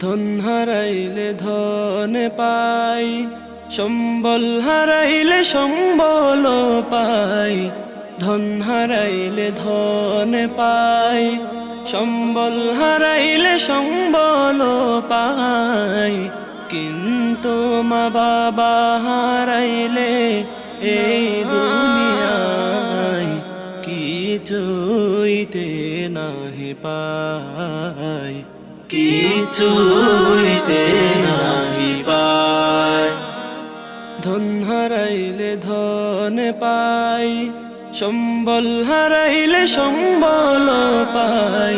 ধন হারাইলে ধন পাই, সম্বল হারাইলে সম্বল পাই। ধন হারাইলে ধন পাই, সম্বল হারাইলে সম্বল পাই। কিন্তু মা বাবা হারাইলে এই দুনিয়ায় কিছুইতে নাহি পাই, কিছুইতে নাহি পাই। ধন হারাইলে ধন পাই, সম্বল হারাইলে সম্বল পাই।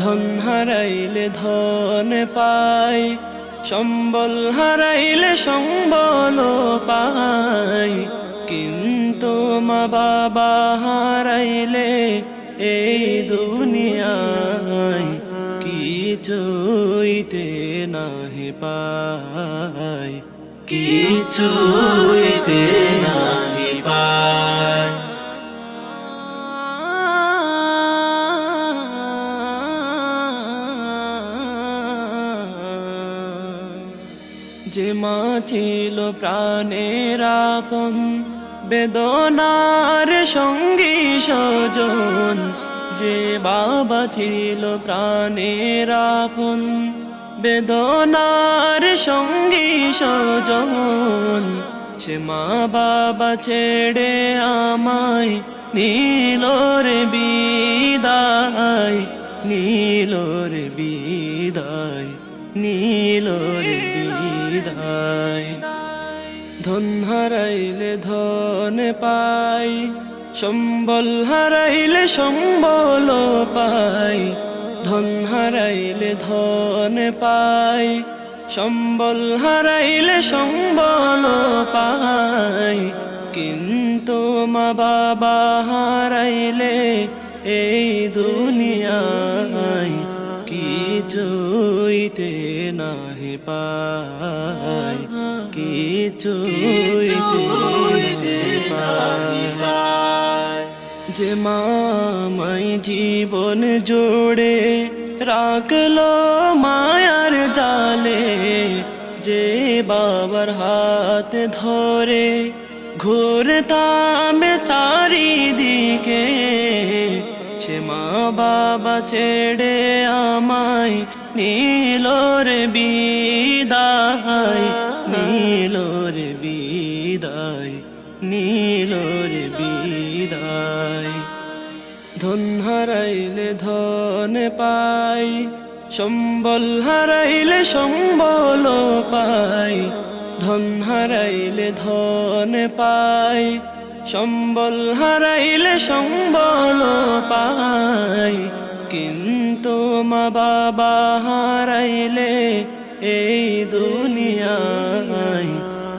ধন হারাইলে ধন পাই, সম্বল হারাইলে সম্বল পাই। কিন্তু মা বাবা হারাইলে এই দুনিয়ায় কিছুইতে নাহি পাই, কিছুইতে নাহি পাই। যে মা ছিল প্রাণের আপন, বেদনার সঙ্গী স্বজন। যে বাবা ছিল প্রাণের আপন, বেদনার সঙ্গী স্বজন। সে মা বাবা ছেড়ে আমায় নিল রে বিদায়, নিল রে বিদায়, নিল রে বিদায়। ধন হারাইলে ধন পাই, সম্বল হারাইলে সম্বল পাই। ধন হারাইলে ধন পাই, সম্বল হারাইলে সম্বল পাই। কিন্তু মা বাবা হারাইলে এই দুনিয়ায় কিছুইতে নাহি পাই, কিছুইতে নাহি পাই। যে মামাই জীবন জোড়ে রাখলো মায়ার জালে, যে বাবার হাত ধরে ঘুরতাম চারিদিকে। সে মা বাবা ছেড়ে আমায় নিল রে বিদায়, নিল রে বিদায়, নিল রে বিদায়। ধন হারাইলে ধন পাই, সম্বল হারাইলে সম্বল পাই। ধন হারাইলে ধন পাই, সম্বল হারাইলে সম্বল পাই। কিন্তু মা বাবা হারাইলে এই দুনিয়ায়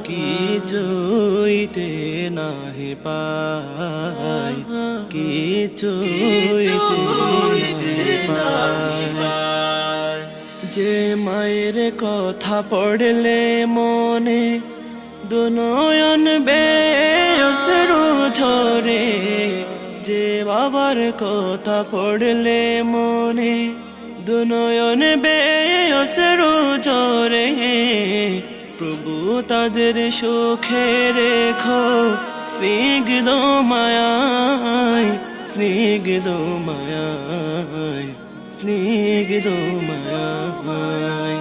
কিছুইতে নাহি পাই, কিছুইতে নাহি পাই। যে মায়ের কথা পড়লে মনে দুনয়ন বেঅশ্রু ঝরে। যে বাবার কথা পড়লে মনে দুনয়ন বেঅশ্রু ঝরে। প্রভু তাদের সুখে রেখো স্নিগ্ধ মায়ায়, স্নিগ্ধ মায়ায়, স্নিগ্ধ মায়ায়।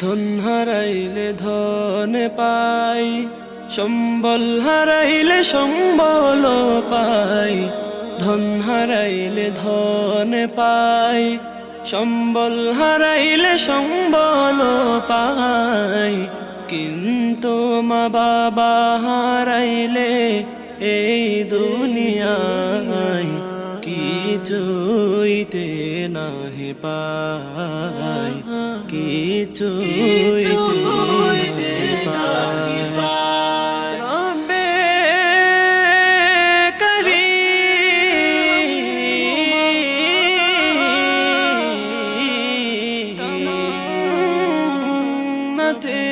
ধন হারাইলে ধন পাই, সম্বল হারাইলে সম্বল পাই। ধন হারাইলে ধন পাই, সম্বল হারাইলে সম্বল পাই। কিন্তু মা বাবা হারাইলে এই দুনিয়ায় কিছুইতে নাহি পাই, কিছুইতে নাহি পাই। রব্বে করিম নাতে